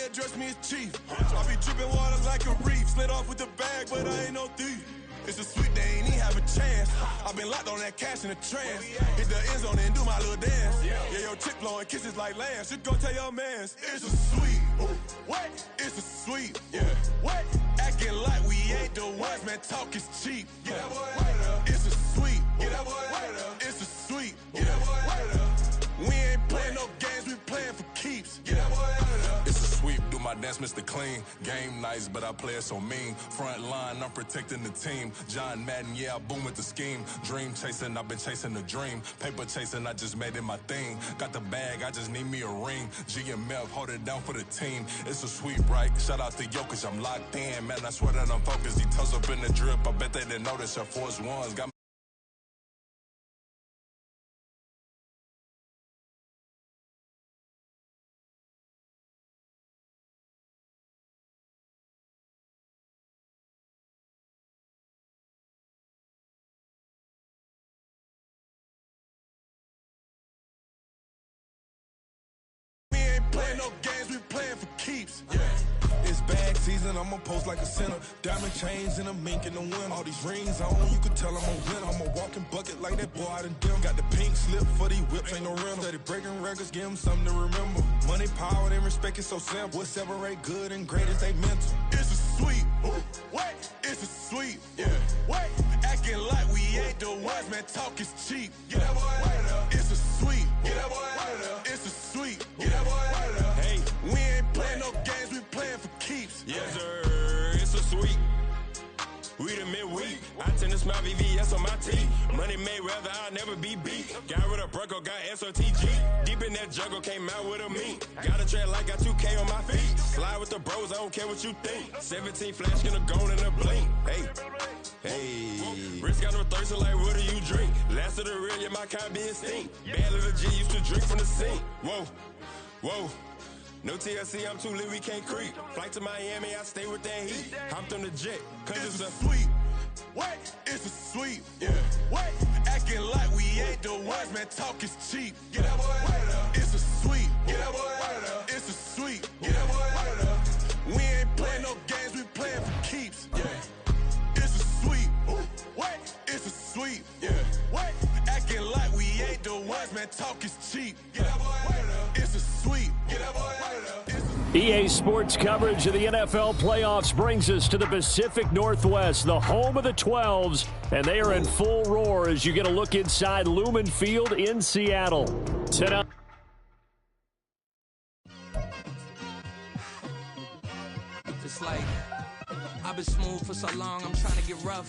they address me as chief. I be dripping water like a reef. Slid off with the bag, but I ain't no thief. It's a sweep, they ain't even have a chance. I been locked on that cash in a trance. Hit the end zone and do my little dance. Yeah, your chick blowing kisses like Lance. You go tell your mans, it's a sweep. What? It's a sweep. Yeah. What? Acting like we ain't the ones, man. Talk is cheap. Get that boy right up. It's a sweep. Get that boy right up. It's a sweep. Get that boy right up. We ain't playing no games, we playing for keeps. Get that boy right up. It's a sweep, do my dance, Mr. Clean. Game nice, but I play it so mean. Front line, I'm protecting the team. John Madden, yeah, I boom with the scheme. Dream chasing, I've been chasing the dream. Paper chasing, I just made it my thing. Got the bag, I just need me a ring. GMF, hold it down for the team. It's a sweep, right? Shout out to Jokic, I'm locked in. Man, I swear that I'm focused. He toes up in the drip. I bet they didn't notice Air Force Ones. Got playing no games, we playing for keeps. Yeah. It's bag season, I'ma post like a sinner. Diamond chains and a mink in the wind. All these rings on, you can tell I'm a winner. I'm a walking bucket like that boy out in dim. Got the pink slip for these whips, ain't no rental. Steady breaking records, give them something to remember. Money, power, and respect is so simple. What separate good and great is they mental. It's a sweep. What? It's a sweep. Yeah. What? Acting like we ain't the ones, man. Talk is cheap. Get that boy right up. It's a sweep. Get that boy right up. It's a sweep. Get that boy right up. Hey, we ain't playing no games, we playing for keeps. Yes, sir. It's a sweep. We the midweek. I tend to smile VVS on my teeth. Money made whether I'll never be beat. Got rid of Bronco, got SOTG. Deep in that jungle, came out with a meat. Got a tread like got 2K on my feet. Slide with the bros, I don't care what you think. 17 flash, gonna go in a blink. Hey, hey. Wrist got no thirst, like what do you drink? Last of the real, yeah, my kind be extinct. Bad little G used to drink from the sink. Whoa, whoa. No TLC, I'm too lit, we can't creep. Flight to Miami, I stay with that heat. Hopped on the jet, cause it's a sweep. What? It's a sweep. Yeah. What? Acting like we ain't the ones, man. Talk is cheap. Get that boy right up. It's a sweep. Get that boy right up. It's a sweep. Get that boy right up. We ain't playing no games, we playing for keeps. Yeah. It's a sweep. What? It's a sweep. Yeah. What? Acting like we ain't the ones, man. Talk is cheap. Get that boy right up. It's a sweep. Get that boy right up. EA Sports coverage of the NFL playoffs brings us to the Pacific Northwest, the home of the 12s, and they are in full roar as you get a look inside Lumen Field in Seattle. Tonight. It's like I've been smooth for so long, I'm trying to get rough.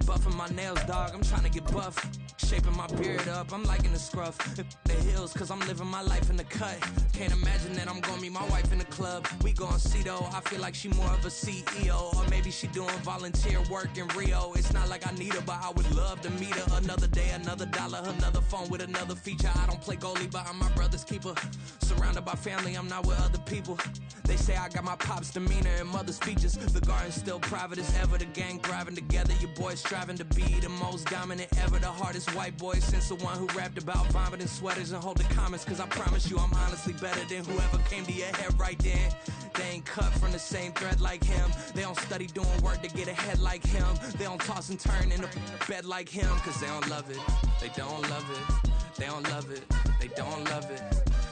Buffing my nails, dog, I'm trying to get buff. Shaping my beard up, I'm liking the scruff. The hills, cause I'm living my life in the cut. Can't imagine that I'm gonna meet my wife in the club. We gon' see though, I feel like she more of a CEO. Or maybe she doing volunteer work in Rio. It's not like I need her, but I would love to meet her. Another day, another dollar, another phone with another feature. I don't play goalie, but I'm my brother's keeper. Surrounded by family, I'm not with other people. They say I got my pop's demeanor and mother's features. The garden's still private as ever. The gang thriving together. Your boys striving to be the most dominant ever. The hardest white boy since the one who rapped about vomiting sweaters and holding comments. Cause I promise you I'm honestly better than whoever came to your head right then. They ain't cut from the same thread like him. They don't study doing work to get ahead like him. They don't toss and turn in the bed like him. Cause they don't love it. They don't love it. They don't love it. They don't love it.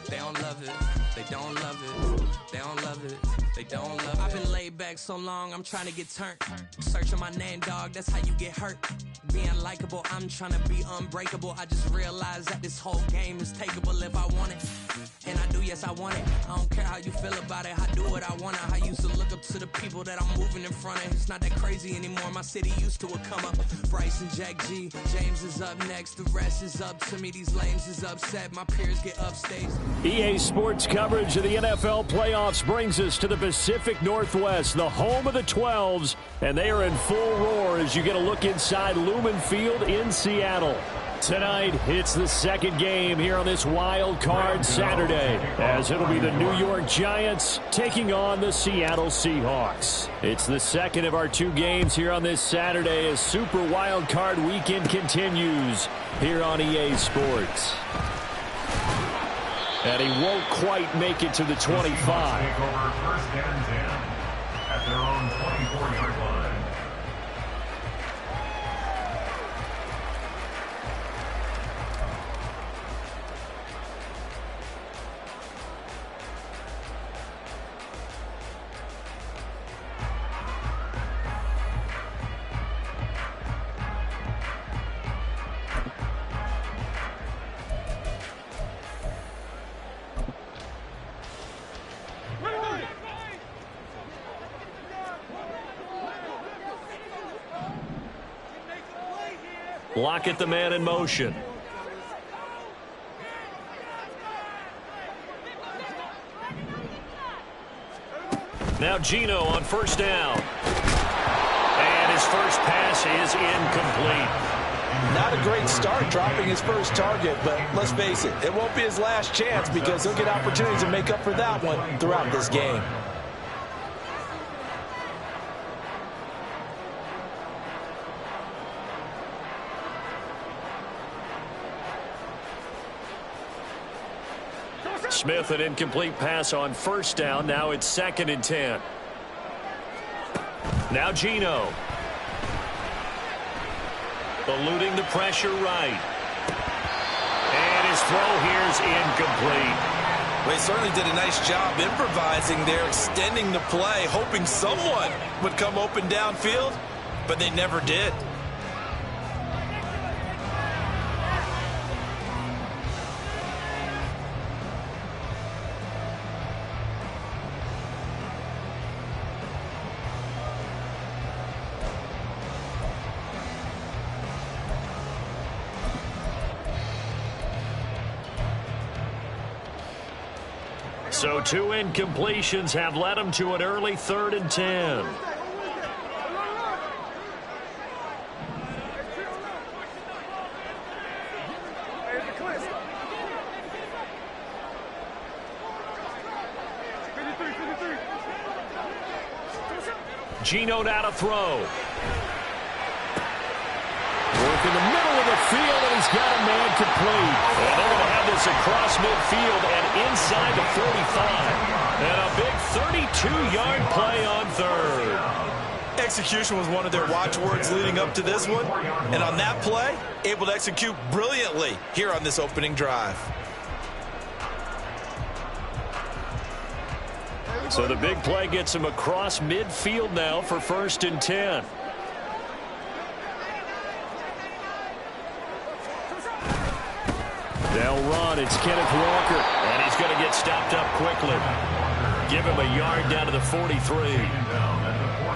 They don't love it. They don't love it. They don't love it. They don't love it. I've been laid back so long, I'm trying to get turned. Searching my name, dog, that's how you get hurt. Being likable, I'm trying to be unbreakable. I just realized that this whole game is takeable if I want it. And I do, yes, I want it. I don't care how you feel about it. I do what I want. I used to look up to the people that I'm moving in front of. It's not that crazy anymore. My city used to a come up. Bryce and Jack G. James is up next. The rest is up to me. These lames is upset. My peers get upstage. EA Sports coverage of the NFL playoffs brings us to the Pacific Northwest, the home of the 12s, and they are in full roar as you get a look inside Lumen Field in Seattle. Tonight, it's the second game here on this wild card Saturday, as it'll be the New York Giants taking on the Seattle Seahawks. It's the second of our two games here on this Saturday as Super Wild Card Weekend continues here on EA Sports. And he won't quite make it to the 25. Take over first and 10 at their own 24-yard line. Lockett the man in motion. Now Geno on first down. And his first pass is incomplete. Not a great start dropping his first target, but let's face it, it won't be his last chance because he'll get opportunities to make up for that one throughout this game. Smith, an incomplete pass on first down. Now it's 2nd and 10. Now Geno. Eluding the pressure right. And his throw here is incomplete. Well, he certainly did a nice job improvising there, extending the play, hoping someone would come open downfield, but they never did. So 2 incompletions have led him to an early 3rd and 10. Geno now to throw. Work in the middle of the field, and he's got a man complete. And they're going to have this across midfield and inside the 45. And a big 32-yard play on 3rd. Execution was one of their watchwords leading up to this one. And on that play, able to execute brilliantly here on this opening drive. So the big play gets him across midfield now for 1st and 10. They'll run. It's Kenneth Walker. And he's going to get stopped up quickly. Give him a yard down to the 43.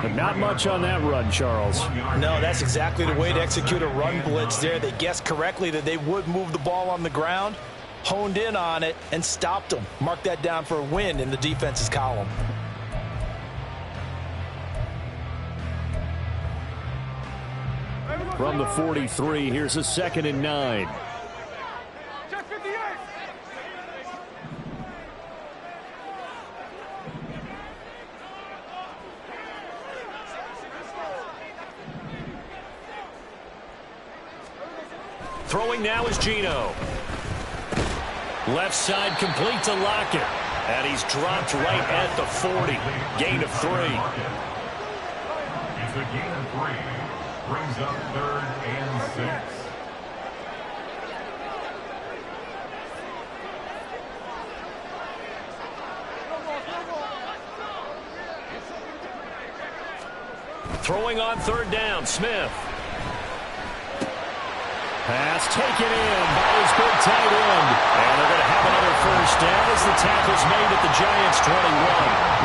But not much on that run, Charles. No, that's exactly the way to execute a run blitz there. They guessed correctly that they would move the ball on the ground, honed in on it, and stopped them. Mark that down for a win in the defense's column. From the 43, here's a 2nd and 9. Throwing now is Geno. Left side complete to Lockett. And he's dropped right at the 40. Gain of 3. It's a gain of 3. Brings up 3rd and 6. Throwing on 3rd down, Smith. Pass taken in by his big tight end. And they're going to have another first down as the tackle's made at the Giants' 21.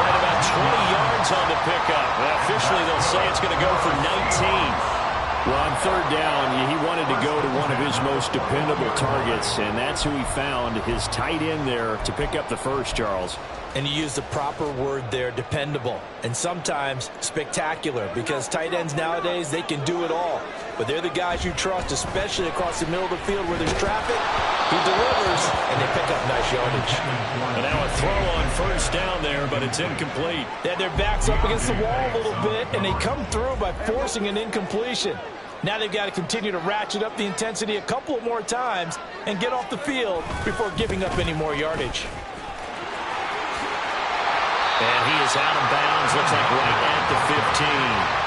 Right about 20 yards on the pickup. Well, officially, they'll say it's going to go for 19. Well, on 3rd down, he wanted to go to one of his most dependable targets, and that's who he found, his tight end there, to pick up the first, Charles. And you use the proper word there, dependable, and sometimes spectacular, because tight ends nowadays, they can do it all. But they're the guys you trust, especially across the middle of the field where there's traffic. He delivers, and they pick up nice yardage. And now a throw on 1st down there, but it's incomplete. They had their backs up against the wall a little bit, and they come through by forcing an incompletion. Now they've got to continue to ratchet up the intensity a couple more times and get off the field before giving up any more yardage. And he is out of bounds, looks like right at the 15.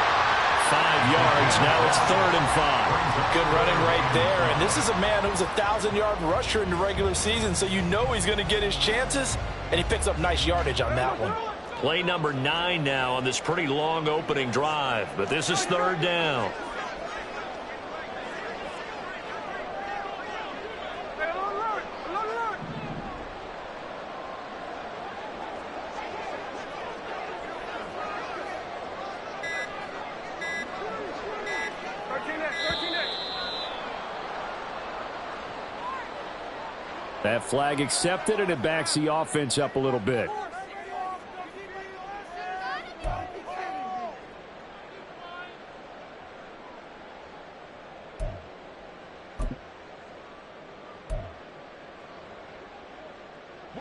5 yards, now it's 3rd and 5. Good running right there, and this is a man who's a 1,000-yard rusher in the regular season, so you know he's going to get his chances, and he picks up nice yardage on that one. Play number 9 now on this pretty long opening drive, but this is 3rd down. That flag accepted, and it backs the offense up a little bit.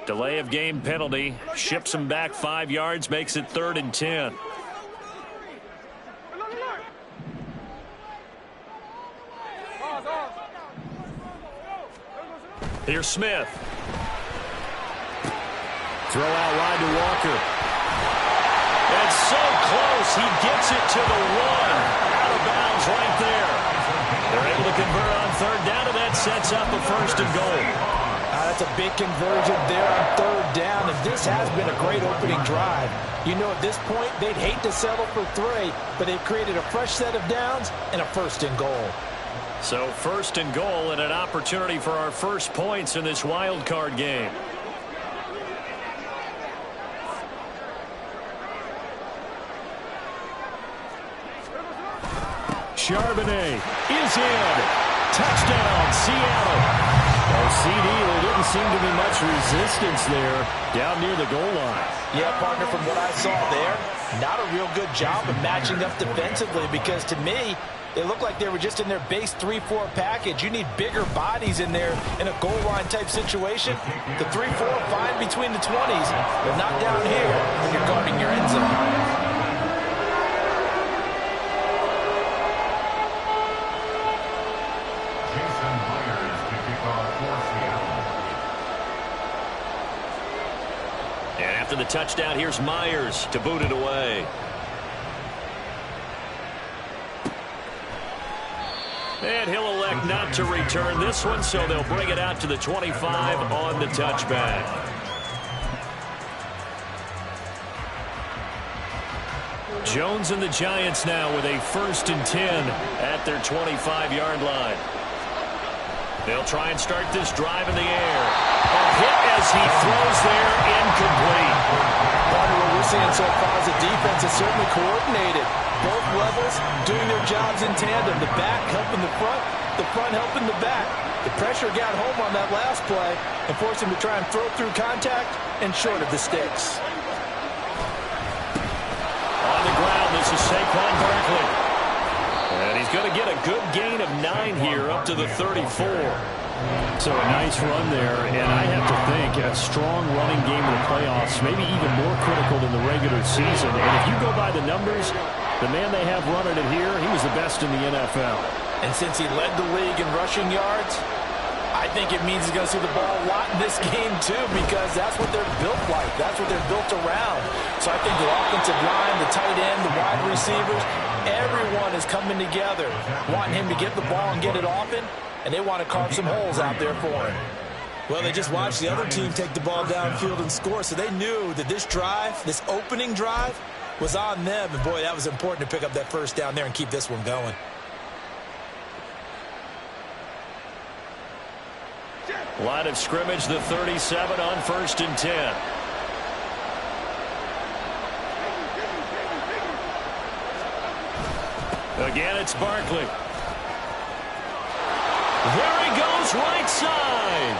Delay of game penalty. Ships him back 5 yards, makes it 3rd and 10. Here's Smith. Throw out wide to Walker. It's so close. He gets it to the 1. Out of bounds right there. They're able to convert on 3rd down, and that sets up a 1st and goal. That's a big conversion there on 3rd down, and this has been a great opening drive. You know, at this point, they'd hate to settle for 3, but they've created a fresh set of downs and a 1st and goal. So 1st and goal and an opportunity for our first points in this wild card game. Charbonnet is in. Touchdown, Seattle. CD, there didn't seem to be much resistance there down near the goal line. Yeah, partner, from what I saw there, not a real good job of matching up defensively, because to me, they looked like they were just in their base 3-4 package. You need bigger bodies in there in a goal line type situation. The 3-4 fine between the 20s, but not down here when you're guarding your end zone. After the touchdown, here's Myers to boot it away. And he'll elect not to return this one, so they'll bring it out to the 25 on the touchback. Jones and the Giants now with a 1st and 10 at their 25-yard line. They'll try and start this drive in the air. A hit as he throws there, incomplete. Part of what we're seeing so far is the defense is certainly coordinated. Both levels doing their jobs in tandem. The back helping the front helping the back. The pressure got home on that last play and forced him to try and throw through contact and short of the sticks. On the ground, this is Saquon Barkley. And he's going to get a good gain of 9 here up to the 34. So a nice run there, and I have to think a strong running game in the playoffs, maybe even more critical than the regular season. And if you go by the numbers, the man they have running it here, he was the best in the NFL. And since he led the league in rushing yards, I think it means he's going to see the ball a lot in this game too, because that's what they're built like. That's what they're built around. So I think the offensive line, the tight end, the wide receivers, everyone is coming together, wanting him to get the ball and get it often, and they want to carve some holes out there for him. Well, they just watched the other team take the ball downfield and score, so they knew that this drive, this opening drive, was on them. And, boy, that was important to pick up that 1st down there and keep this one going. Line of scrimmage, the 37 on 1st and 10. Again, it's Barkley. There he goes, right side.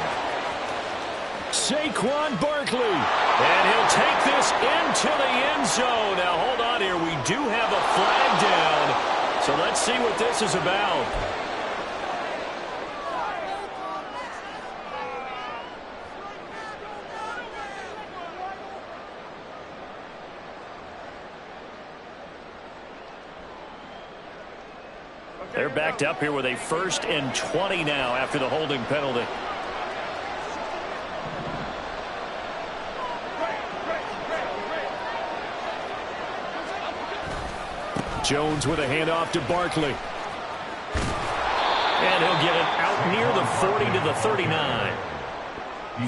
Saquon Barkley. And he'll take this into the end zone. Now, hold on here. We do have a flag down. So let's see what this is about. They're backed up here with a 1st and 20 now after the holding penalty. Jones with a handoff to Barkley. And he'll get it out near the 40 to the 39.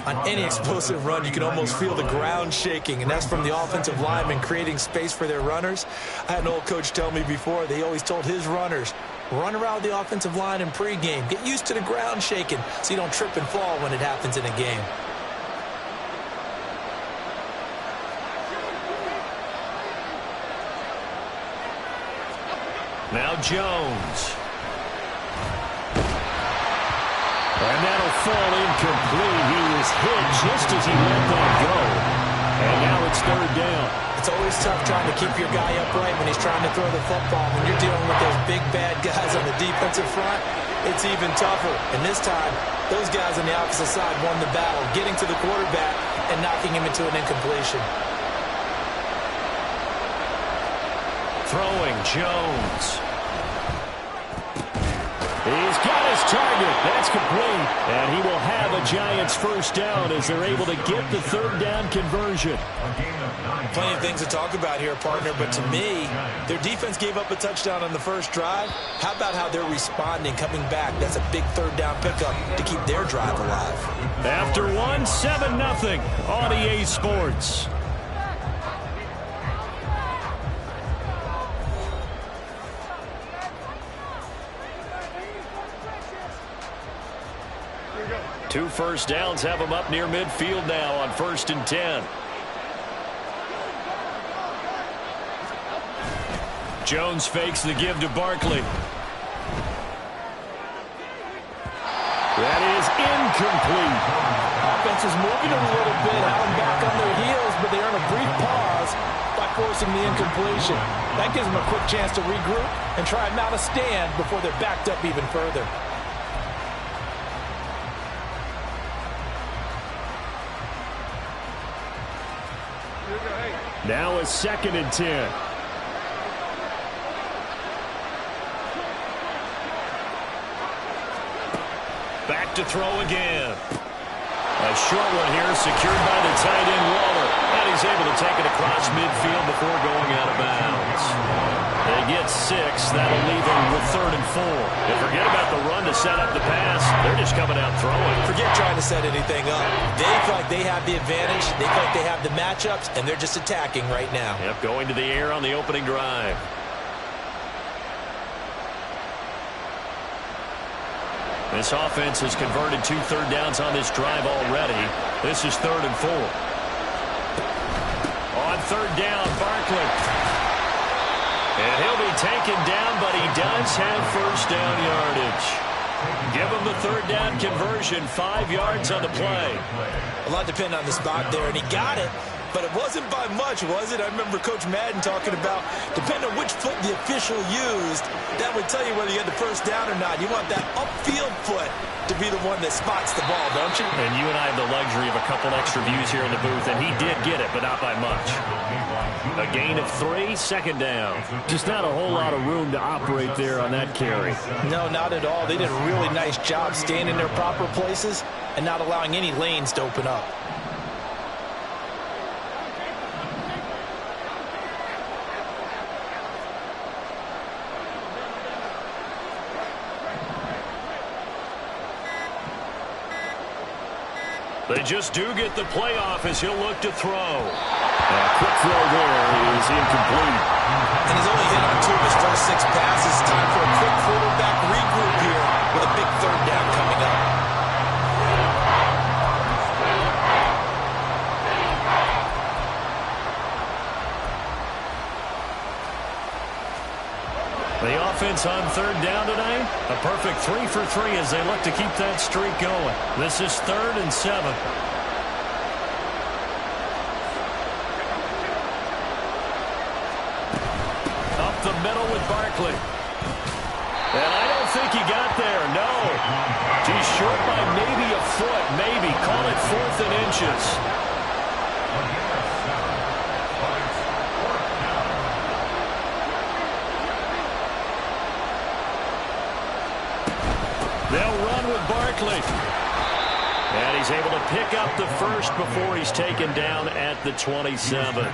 On any explosive run, you can almost feel the ground shaking, and that's from the offensive linemen creating space for their runners. I had an old coach tell me before, they always told his runners, run around the offensive line in pregame. Get used to the ground shaking so you don't trip and fall when it happens in a game. Now Jones. And that'll fall incomplete. He was hit just as he let that go. And now it's 3rd down. It's always tough trying to keep your guy upright when he's trying to throw the football. When you're dealing with those big, bad guys on the defensive front, it's even tougher. And this time, those guys on the opposite side won the battle, getting to the quarterback and knocking him into an incompletion. Throwing Jones. He's got his target. That's complete. And he will have a Giants 1st down as they're able to get the 3rd down conversion. Plenty of things to talk about here, partner, but to me, their defense gave up a touchdown on the first drive. How about how they're responding, coming back? That's a big 3rd down pickup to keep their drive alive. After 1, 7-0 on EA Sports. Two 1st downs have them up near midfield now on 1st and 10. Jones fakes the give to Barkley. That is incomplete. Offense is moving a little bit, having back on their heels, but they earn a brief pause by forcing the incompletion. That gives them a quick chance to regroup and try and mount a stand before they're backed up even further. Now a 2nd and 10. Back to throw again. A short one here secured by the tight end Waller. And he's able to take it across midfield before going out of bounds. They get 6. That'll leave them with 3rd and 4. And forget about the run to set up the pass. They're just coming out throwing. Forget trying to set anything up. They feel like they have the advantage. They feel like they have the matchups, and they're just attacking right now. Yep, going to the air on the opening drive. This offense has converted 2 3rd downs on this drive already. This is 3rd and 4. On 3rd down, Barkley. And he'll be taken down, but he does have 1st down yardage. Give him the 3rd down conversion, 5 yards on the play. A lot depended on the spot there, and he got it. But it wasn't by much, was it? I remember Coach Madden talking about, depending on which foot the official used, that would tell you whether you had the 1st down or not. You want that upfield foot to be the one that spots the ball, don't you? And you and I have the luxury of a couple extra views here in the booth, and he did get it, but not by much. A gain of 3, 2nd down. Just not a whole lot of room to operate there on that carry. No, not at all. They did a really nice job staying in their proper places and not allowing any lanes to open up. They just do get the playoff as he'll look to throw. A quick throw there is incomplete. And he's only hit on 2 of his first 6 passes. Time for a quick quarterback regroup here with a big 3rd down coming up. The offense on 3rd down tonight, a perfect 3 for 3 as they look to keep that streak going. This is 3rd and 7. Up the middle with Barkley. And I don't think he got there, no. He's short by maybe a foot, maybe. Call it 4th and inches. They'll run with Barkley. And he's able to pick up the first before he's taken down at the 27.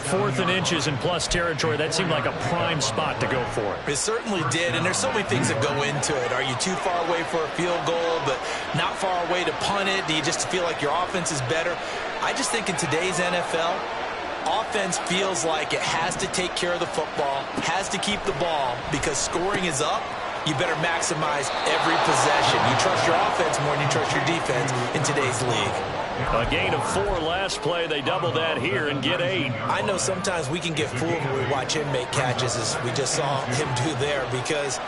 4th and inches in plus territory. That seemed like a prime spot to go for it. It certainly did, and there's so many things that go into it. Are you too far away for a field goal, but not far away to punt it? Do you just feel like your offense is better? I just think in today's NFL, offense feels like it has to take care of the football, has to keep the ball, because scoring is up. You better maximize every possession. You trust your offense more than you trust your defense in today's league. A gain of 4 last play. They double that here and get 8. I know sometimes we can get fooled when we watch him make catches, as we just saw him do there, because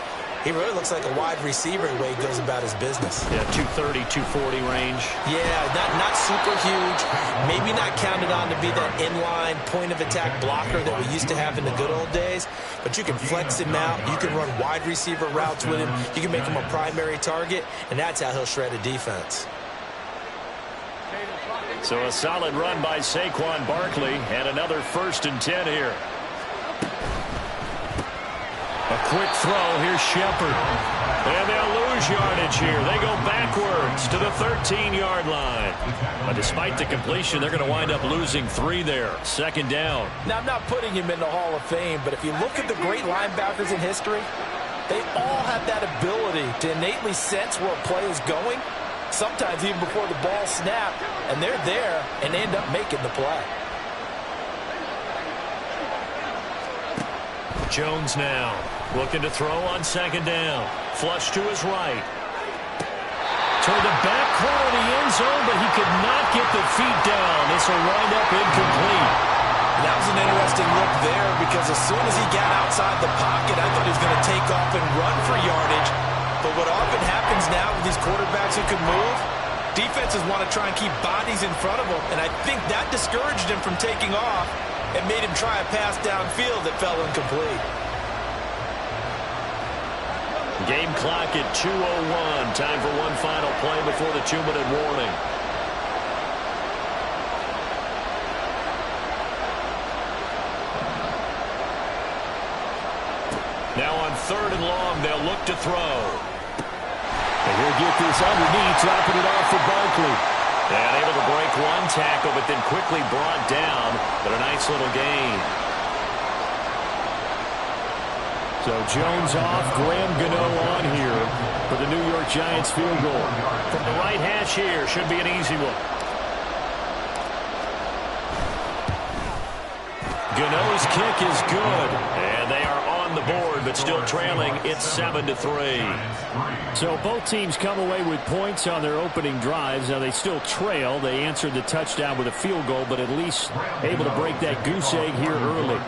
he really looks like a wide receiver the way he goes about his business. Yeah, 230, 240 range. Yeah, not super huge. Maybe not counted on to be that inline point-of-attack blocker that we used to have in the good old days. But you can flex him out. You can run wide receiver routes with him. You can make him a primary target, and that's how he'll shred a defense. So a solid run by Saquon Barkley, and another 1st and 10 here. A quick throw. Here's Shepard. And they'll lose yardage here. They go backwards to the 13-yard line. But despite the completion, they're going to wind up losing 3 there. 2nd down. Now, I'm not putting him in the Hall of Fame, but if you look at the great linebackers in history, they all have that ability to innately sense where a play is going, sometimes even before the ball snapped, and they're there, and they end up making the play. Jones now looking to throw on 2nd down. Flush to his right. Toward the back corner of the end zone, but he could not get the feet down. This will wind up incomplete. That was an interesting look there, because as soon as he got outside the pocket, I thought he was going to take off and run for yardage. But what often happens now with these quarterbacks who can move, defenses want to try and keep bodies in front of them, and I think that discouraged him from taking off and made him try a pass downfield that fell incomplete. Game clock at 2:01. Time for one final play before the 2-minute warning. Now on 3rd and long, they'll look to throw. And he'll get this underneath, dropping it off for Barkley. And able to break one tackle, but then quickly brought down. But a nice little gain. So Jones off, Graham Gano on here for the New York Giants field goal. From the right hash here, should be an easy one. Gano's kick is good, and they are on the board, but still trailing. It's 7-3. So both teams come away with points on their opening drives. Now they still trail. They answered the touchdown with a field goal, but at least able to break that goose egg here early.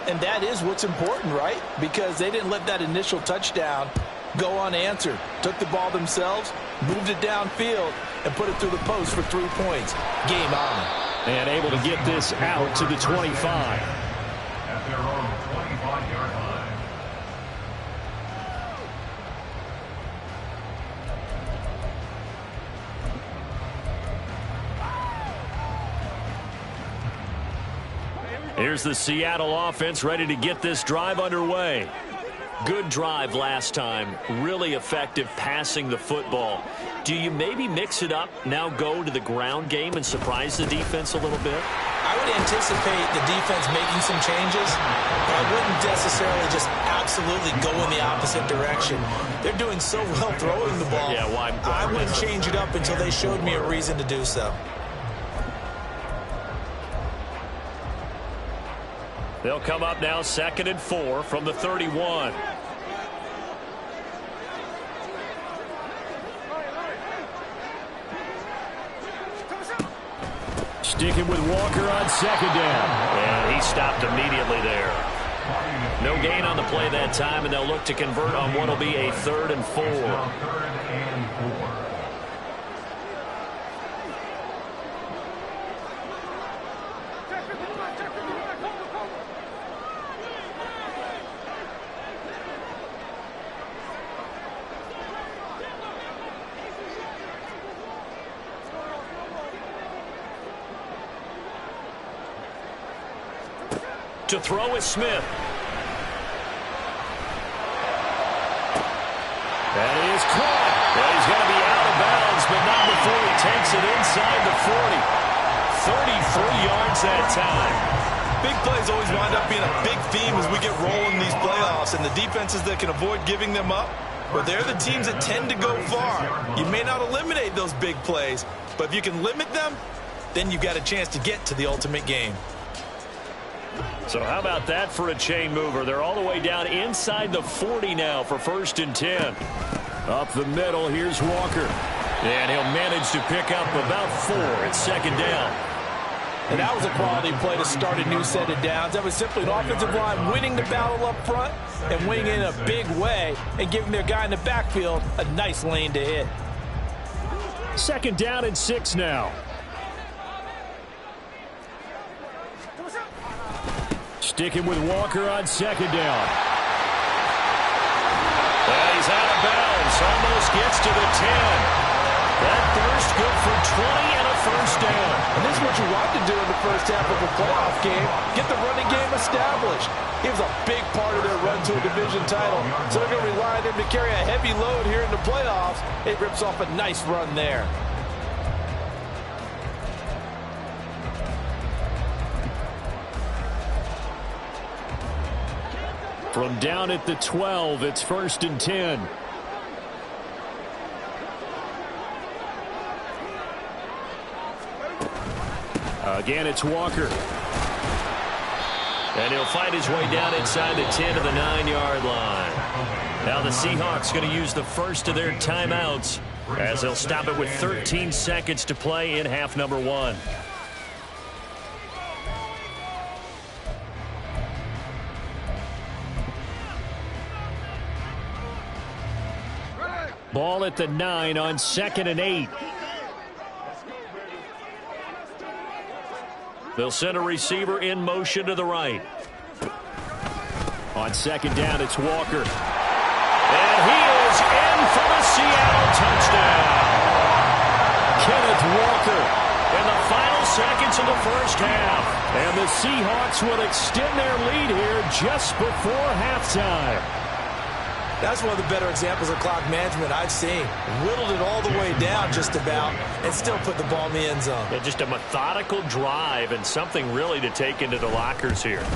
And that is what's important, right? Because they didn't let that initial touchdown go unanswered. Took the ball themselves, moved it downfield, and put it through the post for 3 points. Game on. And able to get this out to the 25. At their own 25-yard line. Here's the Seattle offense ready to get this drive underway. Good drive last time. Really effective passing the football. Do you maybe mix it up, now go to the ground game and surprise the defense a little bit? I would anticipate the defense making some changes, but I wouldn't necessarily just absolutely go in the opposite direction. They're doing so well throwing the ball. Yeah, why I wouldn't change it up until they showed me a reason to do so. They'll come up now 2nd and 4 from the 31. Sticking with Walker on 2nd down. And he stopped immediately there. No gain on the play that time, and they'll look to convert on what will be a 3rd and 4. 3rd and 4. To throw is Smith. That is caught. gets it inside the 40. 33 yards that time. Big plays always wind up being a big theme as we get rolling these playoffs, and the defenses that can avoid giving them up, well, they're the teams that tend to go far. You may not eliminate those big plays, but if you can limit them, then you've got a chance to get to the ultimate game. So how about that for a chain mover? They're all the way down inside the 40 now for 1st and 10. Up the middle, here's Walker. And he'll manage to pick up about 4 at 2nd down. And that was a quality play to start a new set of downs. That was simply an offensive line winning the battle up front and winning in a big way and giving their guy in the backfield a nice lane to hit. 2nd down and 6 now. Sticking with Walker on 2nd down. And he's out of bounds. Almost gets to the 10. That burst good for 20 and a 1st down. And this is what you want to do in the first half of a playoff game. Get the running game established. He was a big part of their run to a division title. So they're going to rely on him to carry a heavy load here in the playoffs. It rips off a nice run there. From down at the 12, it's 1st and 10. Again, it's Walker. And he'll find his way down inside the 10 to the 9-yard line. Now the Seahawks going to use the first of their timeouts as they'll stop it with 13 seconds to play in half number 1. Ball at the 9 on 2nd and 8. They'll send a receiver in motion to the right. On 2nd down, it's Walker. And he is in for the Seattle touchdown. Kenneth Walker in the final seconds of the first half. And the Seahawks will extend their lead here just before halftime. That's one of the better examples of clock management I've seen. Whittled it all the way down just about and still put the ball in the end zone. Yeah, just a methodical drive and something really to take into the lockers here.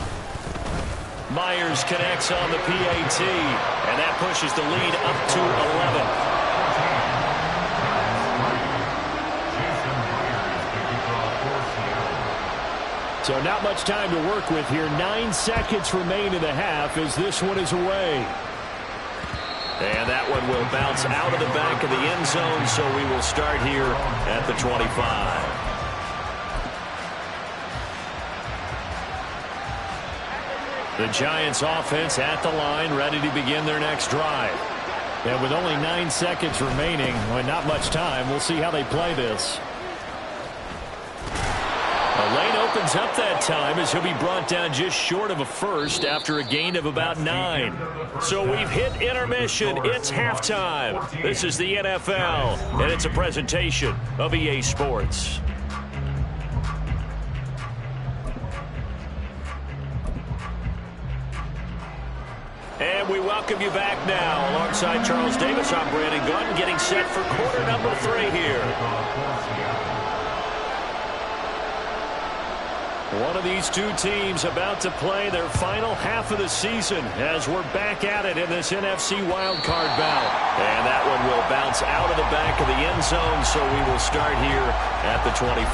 Myers connects on the PAT, and that pushes the lead up to 11. So not much time to work with here. 9 seconds remain in the half as this one is away. And that one will bounce out of the back of the end zone, so we will start here at the 25. The Giants offense at the line, ready to begin their next drive. And with only 9 seconds remaining, well, not much time, we'll see how they play this. The lane opens up that time as he'll be brought down just short of a first after a gain of about 9. So we've hit intermission. It's halftime. This is the NFL, and it's a presentation of EA Sports. And we welcome you back now. Alongside Charles Davis, I'm Brandon Gunn, getting set for quarter number 3 here. One of these two teams about to play their final half of the season as we're back at it in this NFC wildcard bout. And that one will bounce out of the back of the end zone, so we will start here at the 25.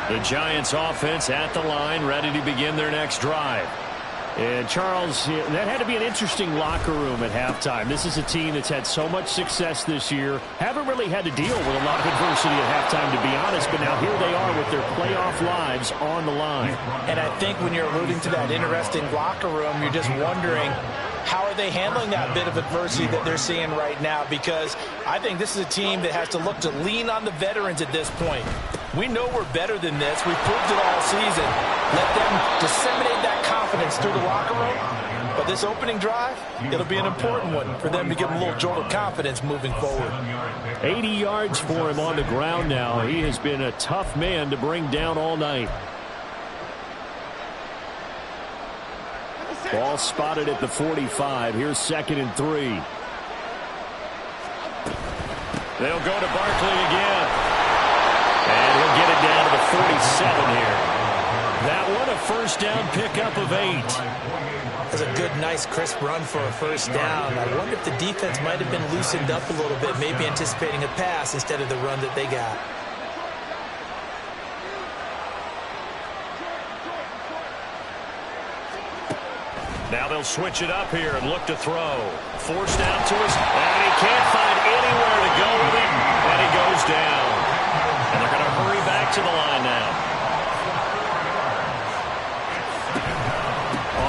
The Giants offense at the line, ready to begin their next drive. And Charles, that had to be an interesting locker room at halftime. This is a team that's had so much success this year. Haven't really had to deal with a lot of adversity at halftime, to be honest. But now here they are with their playoff lives on the line. And I think when you're alluding to that interesting locker room, you're just wondering, how are they handling that bit of adversity that they're seeing right now? Because I think this is a team that has to look to lean on the veterans at this point. We know we're better than this. We've proved it all season. Let them disseminate that confidence through the locker room. But this opening drive, it'll be an important one for them to give them a little jolt of confidence moving forward. 80 yards for him on the ground now. He has been a tough man to bring down all night. Ball spotted at the 45. Here's 2nd and 3. They'll go to Barkley again. And he'll get it down to the 47 here. That one, a first down pickup of 8. That's a good, nice, crisp run for a first down. I wonder if the defense might have been loosened up a little bit, maybe anticipating a pass instead of the run that they got. Now they'll switch it up here and look to throw. Forced out to us, and he can't find anywhere to go with it, and he goes down. And they're going to hurry back to the line now.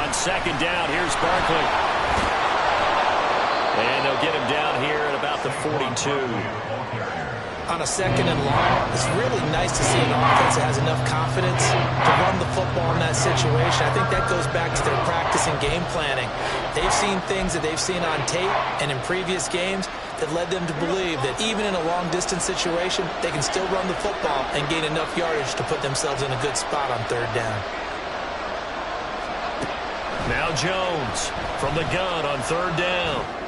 On 2nd down, here's Barkley. And they'll get him down here at about the 42. On a 2nd and long, it's really nice to see an offense that has enough confidence to run the football in that situation. I think that goes back to their practice and game planning. They've seen things that they've seen on tape and in previous games that led them to believe that even in a long-distance situation, they can still run the football and gain enough yardage to put themselves in a good spot on 3rd down. Now Jones from the gun on 3rd down.